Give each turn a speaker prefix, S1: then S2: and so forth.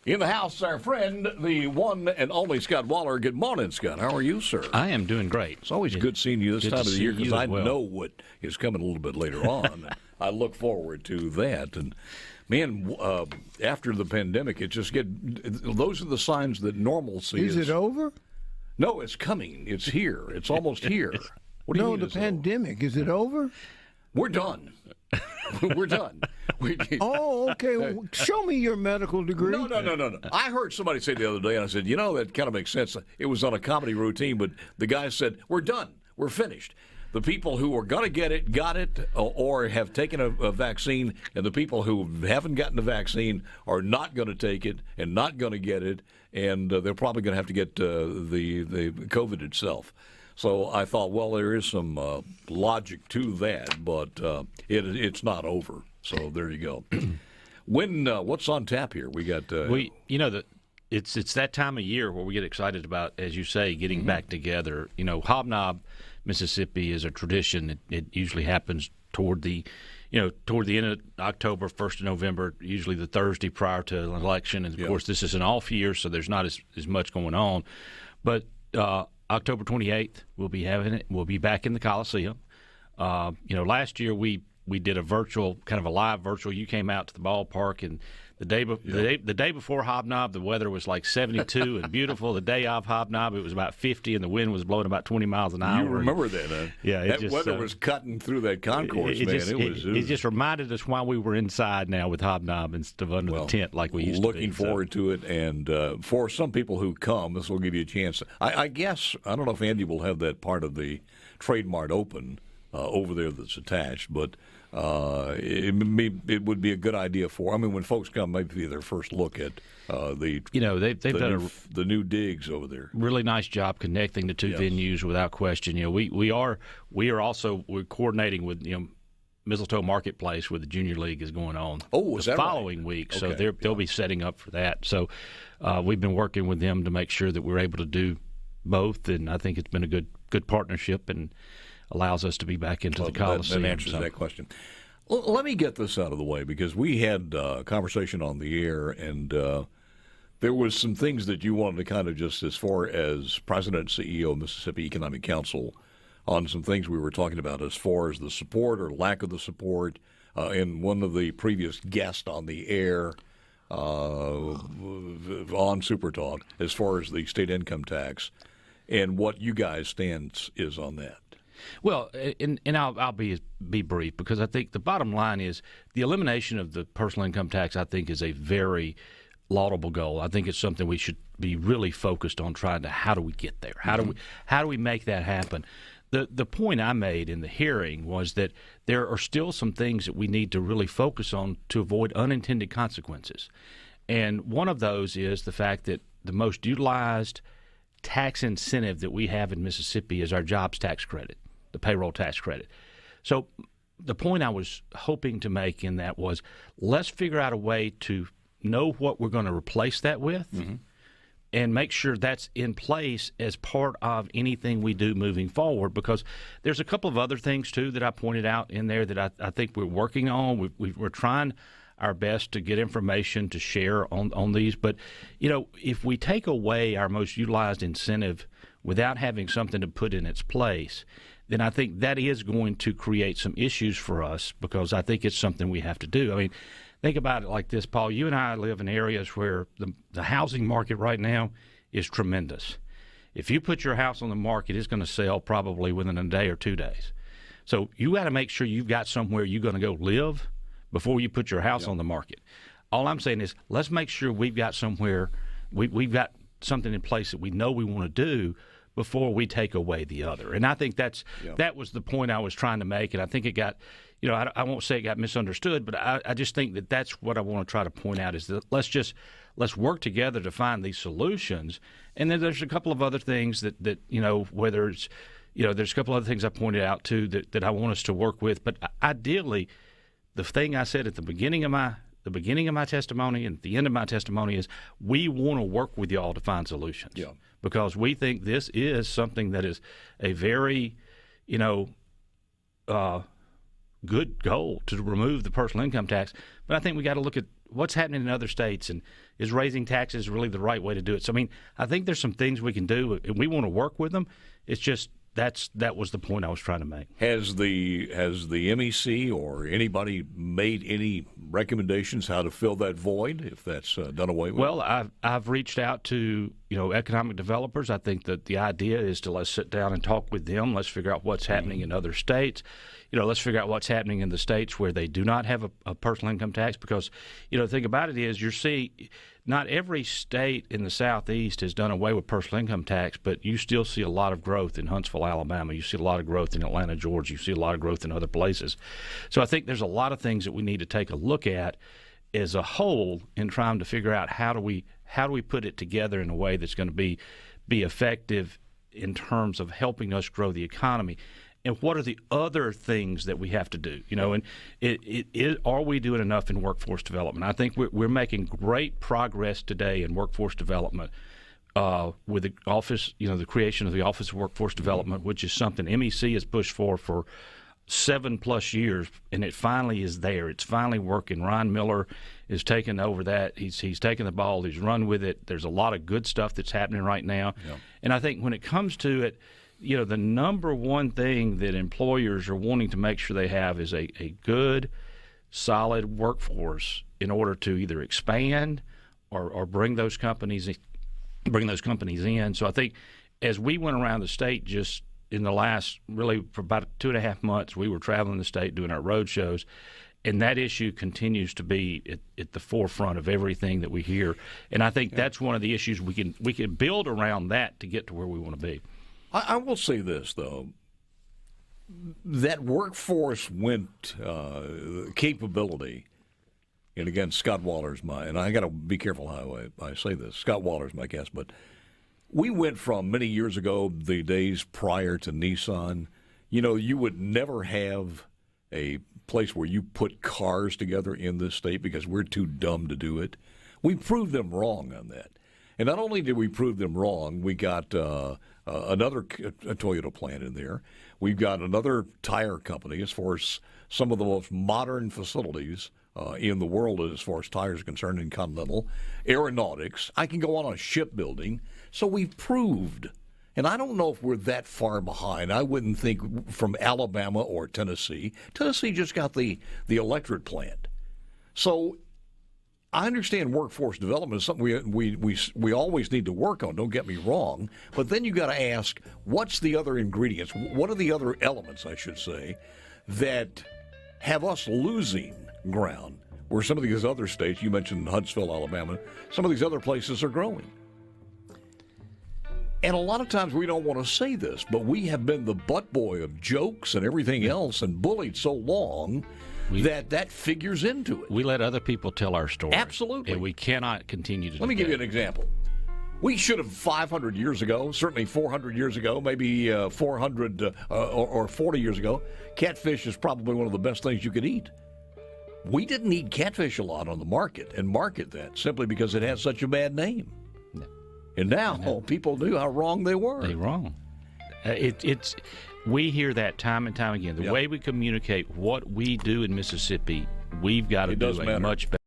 S1: In the house, our friend, the one and only Scott Waller. Good morning, Scott. How are you, sir?
S2: I am doing great.
S1: It's always good seeing you this time of the year because I know what is coming a little bit later on. I look forward to that. And, man, after the pandemic, it just those are the signs that normalcy is.
S3: Is it over?
S1: No, it's coming. It's here. It's almost here. What do you mean
S3: the pandemic. Is it over?
S1: We're done. We're done.
S3: Oh, okay. Show me your medical degree.
S1: No. I heard somebody say the other day, and I said, that kind of makes sense. It was on a comedy routine, but the guy said, we're done. We're finished. The people who are going to get it, got it, or have taken a vaccine, and the people who haven't gotten the vaccine are not going to take it and not going to get it, and they're probably going to have to get the COVID itself. So I thought, well, there is some logic to that, but it's not over. So there you go. What's on tap here? We got
S2: it's that time of year where we get excited about, as you say, getting back together. HobNob, Mississippi is a tradition. It usually happens toward the end of October, 1st of November, usually the Thursday prior to an election. And of course, this is an off year, so there's not as much going on. But October 28th, we'll be having it. We'll be back in the Coliseum. Last year we did a virtual, kind of a live virtual. You came out to the ballpark, and the day before HobNob, the weather was like 72 and beautiful. The day of HobNob, it was about 50, and the wind was blowing about 20 miles an hour.
S1: You remember that, huh?
S2: Yeah.
S1: That weather was cutting through that concourse, man.
S2: It just reminded us why we were inside now with HobNob instead of under the tent like we used to be.
S1: Looking forward to it, and for some people who come, this will give you a chance. I guess, I don't know if Andy will have that part of the Trade Mart open over there that's attached, but it would be a good idea when folks come, maybe their first look at they've done the new digs over there.
S2: Really nice job connecting the two venues without question. We're coordinating with Mistletoe Marketplace where the Junior League is going on.
S1: Oh, is that
S2: following
S1: right?
S2: week?
S1: Okay.
S2: So they'll be setting up for that. So we've been working with them to make sure that we're able to do both, and I think it's been a good partnership and allows us to be back into the Coliseum.
S1: That answers that question. Let me get this out of the way, because we had a conversation on the air, and there was some things that you wanted to kind of just, as far as President and CEO of Mississippi Economic Council, on some things we were talking about as far as the support or lack of the support. And one of the previous guests on the air on Super Talk, as far as the state income tax, and what you guys' stance is on that.
S2: Well, and I'll be brief, because I think the bottom line is the elimination of the personal income tax, I think, is a very laudable goal. I think it's something we should be really focused on trying to, how do we get there? How do we make that happen? The point I made in the hearing was that there are still some things that we need to really focus on to avoid unintended consequences. And one of those is the fact that the most utilized tax incentive that we have in Mississippi is our jobs tax credit, the payroll tax credit. So the point I was hoping to make in that was, let's figure out a way to know what we're going to replace that with, and make sure that's in place as part of anything we do moving forward, because there's a couple of other things, too, that I pointed out in there that I think we're working on. We're trying our best to get information to share on these. But, if we take away our most utilized incentive without having something to put in its place, then I think that is going to create some issues for us, because I think it's something we have to do. I mean, think about it like this, Paul. You and I live in areas where the housing market right now is tremendous. If you put your house on the market, it's going to sell probably within a day or 2 days. So you got to make sure you've got somewhere you're going to go live before you put your house on the market. All I'm saying is, let's make sure we've got somewhere, we've got something in place that we know we want to do before we take away the other. And I think that was the point I was trying to make, and I think it got, I won't say it got misunderstood, but I just think that that's what I want to try to point out, is that let's work together to find these solutions. And then there's a couple of other things that whether it's, there's a couple other things I pointed out too that I want us to work with. But ideally, the thing I said at the beginning of my testimony and at the end of my testimony is, we want to work with y'all to find solutions. Yeah. Because we think this is something that is a very, good goal to remove the personal income tax. But I think we got to look at what's happening in other states, and is raising taxes really the right way to do it? So, I mean, I think there's some things we can do, and we want to work with them. It's just that was the point I was trying to make.
S1: Has the MEC or anybody made any recommendations how to fill that void if that's done away with?
S2: Well, I've reached out to economic developers. I think that the idea is to let's sit down and talk with them. Let's figure out what's happening in other states. Let's figure out what's happening in the states where they do not have a personal income tax, because the thing about it is not every state in the Southeast has done away with personal income tax, but you still see a lot of growth in Huntsville, Alabama. You see a lot of growth in Atlanta, Georgia. You see a lot of growth in other places. So I think there's a lot of things that we need to take a look at as a whole in trying to figure out how do we put it together in a way that's going to be effective in terms of helping us grow the economy. And what are the other things that we have to do? And are we doing enough in workforce development? I think we're making great progress today in workforce development with the office, the creation of the Office of Workforce Development, which is something MEC has pushed for 7+ years, and it finally is there. It's finally working. Ryan Miller is taking over that. He's taken the ball. He's run with it. There's a lot of good stuff that's happening right now. Yeah. And I think when it comes to it, the number one thing that employers are wanting to make sure they have is a good, solid workforce in order to either expand or bring those companies in. So I think as we went around the state just in the last, really for about 2.5 months, we were traveling the state doing our road shows, and that issue continues to be at the forefront of everything that we hear. And I think that's one of the issues we can build around that to get to where we want to be.
S1: I will say this, though. That workforce capability, and again, Scott Waller's and I got to be careful how I say this. Scott Waller's my guest, but we went from many years ago, the days prior to Nissan, you would never have a place where you put cars together in this state because we're too dumb to do it. We proved them wrong on that. And not only did we prove them wrong, we got another Toyota plant in there. We've got another tire company as far as some of the most modern facilities in the world as far as tires are concerned in Continental. Aeronautics. I can go on shipbuilding. So we've proved. And I don't know if we're that far behind. I wouldn't think from Alabama or Tennessee. Tennessee just got the electric plant. So I understand workforce development is something we always need to work on, don't get me wrong, but then you got to ask, what's the other ingredients? What are the other elements, I should say, that have us losing ground where some of these other states, you mentioned Huntsville, Alabama, some of these other places are growing? And a lot of times we don't want to say this, but we have been the butt boy of jokes and everything else and bullied so long that figures into it.
S2: We let other people tell our story.
S1: Absolutely.
S2: And we cannot continue to do that.
S1: Let me give you an example. We should have 500 years ago, certainly 400 years ago, maybe 400 or 40 years ago, catfish is probably one of the best things you could eat. We didn't eat catfish a lot on the market and market that simply because it had such a bad name. No. And now people knew how wrong they were.
S2: They're wrong. We hear that time and time again. The way we communicate what we do in Mississippi, we've got to do a much better